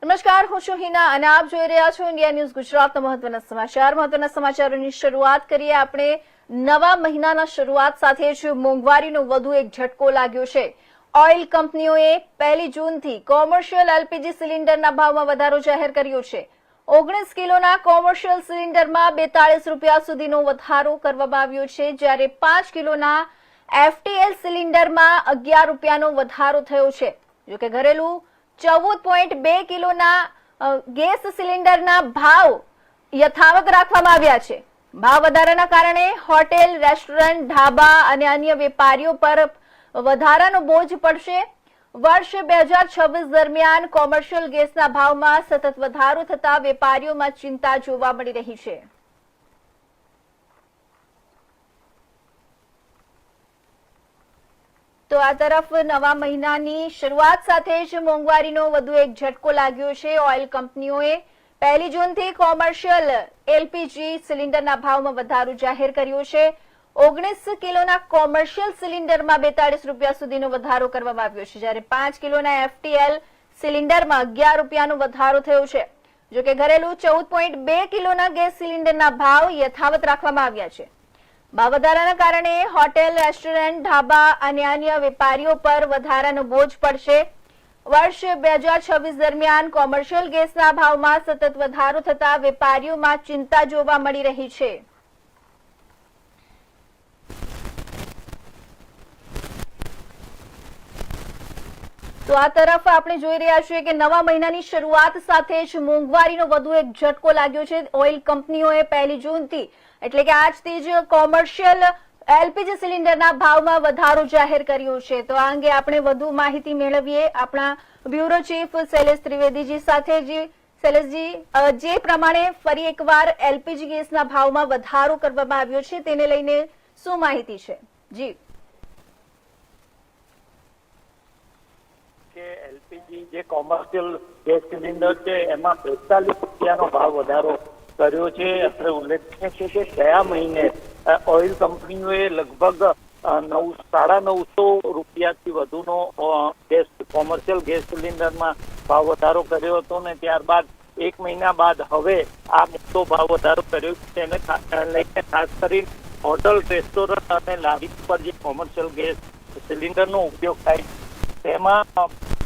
નમસ્કાર, હું છું હિના અને આપ જોઈ રહ્યા છો ઇન્ડિયા ન્યૂઝ ગુજરાતના મહત્વના સમાચારોની શરૂઆત કરીએ આપણે નવા મહિનાના શરૂઆત સાથે જ મોંઘવારીનો વધુ એક ઝટકો લાગ્યો છે। ઓઇલ કંપનીઓએ 1 જૂનથી કોમર્શિયલ એલપીજી સિલિન્ડરના ભાવમાં વધારો જાહેર કર્યો છે। 19 કિલોના કોમર્શિયલ સિલિન્ડરમાં 42 રૂપિયા સુધીનો વધારો કરવામાં આવ્યો છે, જ્યારે 5 કિલોના એફટીએલ સિલિન્ડરમાં 11 રૂપિયાનો વધારો થયો છે। જોકે ઘરેલું 14.2 કિલોના ગેસ સિલિન્ડરના ભાવ યથાવત રાખવામાં આવ્યા છે। ભાવ વધારાના કારણે હોટેલ, રેસ્ટોરન્ટ, ઢાબા અને અન્ય વેપારીઓ પર વધારાનો બોજ પડશે। વર્ષ 2026 દરમિયાન કોમર્શિયલ ગેસના ભાવમાં સતત વધારો થતા વેપારીઓમાં ચિંતા જોવા મળી રહી છે। તો આ તરફ નવા મહિનાની શરૂઆત સાથે જ મોંઘવારીનો વધુ એક ઝટકો લાગ્યો છે। ઓઇલ કંપનીઓએ 1 જૂનથી કોમર્શિયલ એલપીજી સિલિન્ડરના ભાવમાં વધારો જાહેર કર્યો છે। 19 કિલોના કોમર્શિયલ સિલિન્ડરમાં 42 રૂપિયા સુધીનો વધારો કરવામાં આવ્યો છે, જ્યારે 5 કિલોના એફટીએલ સિલિન્ડરમાં 11 રૂપિયાનો વધારો થયો છે। જોકે ઘરેલું 14.2 કિલોના ગેસ સિલિન્ડરના ભાવ યથાવત રાખવામાં આવ્યા છે। ભાવ વધારાના કારણે હોટેલ, રેસ્ટોરન્ટ, ઢાબા અને અન્ય વેપારીઓ પર વધારાનો બોજ પડશે। વર્ષ 2026 દરમિયાન કોમર્શિયલ ગેસના ભાવમાં સતત વધારો થતા વેપારીઓમાં ચિંતા જોવા મળી રહી છે। તો આ તરફ આપણે જોઈ રહ્યા છીએ કે નવા મહિનાની શરૂઆત સાથે જ મોંઘવારીનો વધુ એક ઝટકો લાગ્યો છે। ઓઇલ કંપનીઓએ 1 જૂનથી એટલે કે આજથી જ કોમર્શિયલ એલપીજી સિલિન્ડરના ભાવમાં વધારો જાહેર કર્યો છે। તો આ અંગે આપણે વધુ માહિતી મેળવીએ આપણા બ્યુરો ચીફ શૈલેષ ત્રિવેદીજી સાથે। શૈલેષજી, જે પ્રમાણે ફરી એકવાર એલપીજી ગેસના ભાવમાં વધારો કરવામાં આવ્યો છે તેને લઈને શું માહિતી છે? જી, કે એલપીજી જે કોમર્શિયલ ગેસ સિલિન્ડર છે એમાં 42 રૂપિયાનો ભાવ વધારો કર્યો છે। અત્રે ઉલ્લેખનીય છે કે ગયા મહિને ઓઇલ કંપનીઓએ લગભગ 950 રૂપિયાથી વધુનો કોમર્શિયલ ગેસ સિલિન્ડરમાં ભાવ વધારો કર્યો હતો ને ત્યારબાદ 1 મહિના બાદ હવે આ મોટો ભાવ વધારો કર્યો છે। તેને લઈને ખાસ કરી હોટલ, રેસ્ટોરન્ટ અને લારી પર જે કોમર્શિયલ ગેસ સિલિન્ડરનો ઉપયોગ થાય તેમાં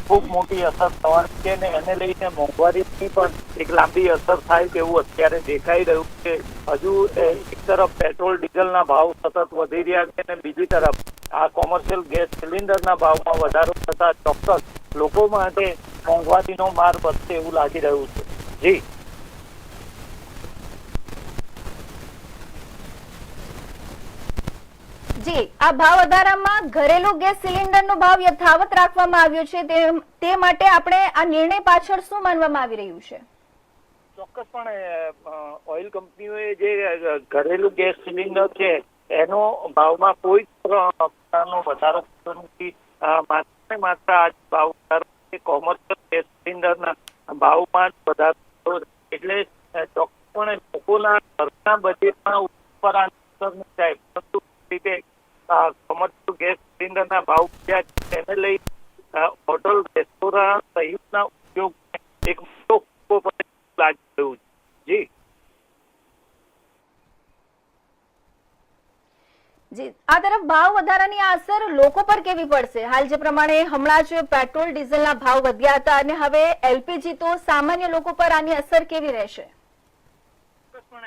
ખૂબ મોટી અસર થવાની છે ને એને લઈને મોંઘવારીની પણ એક લાંબી અસર થાય તેવું અત્યારે દેખાઈ રહ્યું છે। હજુ એક તરફ પેટ્રોલ, ડીઝલના ભાવ સતત વધી રહ્યા છે અને બીજી તરફ આ કોમર્શિયલ ગેસ સિલિન્ડરના ભાવમાં વધારો થતા ચોક્કસ લોકો માટે મોંઘવારીનો માર વધશે એવું લાગી રહ્યું છે। જી જી, આ ભાવ વધારામાં ઘરેલું ગેસ સિલિન્ડરનો ભાવ યથાવત રાખવામાં આવ્યો છે, તે માટે આપણે આ નિર્ણય પાછળ શું માનવામાં આવી રહ્યું છે? ચોક્કસપણે ઓઇલ કંપનીઓએ જે ઘરેલું ગેસ સિલિન્ડર છે એનો ભાવમાં કોઈ પ્રકારનો વધારો થતો નથી। માત્ર આ ભાવ વધારો કોમર્શિયલ ગેસ સિલિન્ડરના ભાવમાં વધારો એટલે ચોક્કસપણે લોકોના ઘરના બજેટમાં ઉપર અસર ન થાય, પરંતુ રીતે કોમર્શિયલ ગેસ સિલિન્ડરના ભાવ વધ્યા છે તેને લઈ હોટલ, રેસ્ટોરન્ટ સહિતના ઉપયોગ એક મોટો લાગી રહ્યું છે। જી જી, આ તરફ ભાવ વધારાની આ અસર લોકો પર કેવી પડશે? હાલ જે પ્રમાણે હમણાં જ પેટ્રોલ, ડીઝલના ભાવ વધ્યા હતા અને હવે એલપીજી, તો સામાન્ય લોકો પર આની અસર કેવી રહેશે?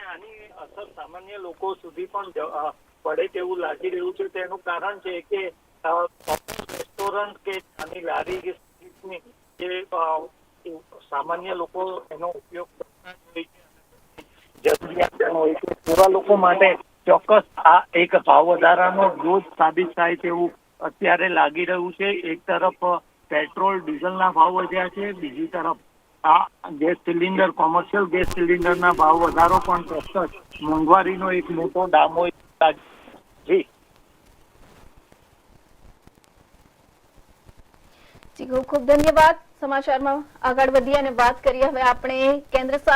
આની અસર સામાન્ય લોકો સુધી પણ પડે તેવું લાગી રહ્યું છે। તેનું કારણ છે કે રેસ્ટોરન્ટ કે આની લારી કે જે સામાન્ય લોકો એનો ઉપયોગ કરતા હોય છે, જરૂરિયાત હોય છે, તેવા લોકો માટે ચોક્કસ આ એક ભાવ વધારાનો બોજ સાબિત થાય તેવું અત્યારે લાગી રહ્યું છે। એક તરફ પેટ્રોલ, ડીઝલના ભાવ વધ્યા છે, બીજી તરફ આ ગેસ સિલિન્ડર, કોમર્શિયલ ગેસ સિલિન્ડરના ભાવ વધારો પણ ચોક્કસ મોંઘવારીનો એક મોટો ડામો છે। જી જી, ખૂબ ખૂબ ધન્યવાદ। સમાચારમાં આગળ વધીએ અને વાત કરીએ હવે આપણે કેન્દ્ર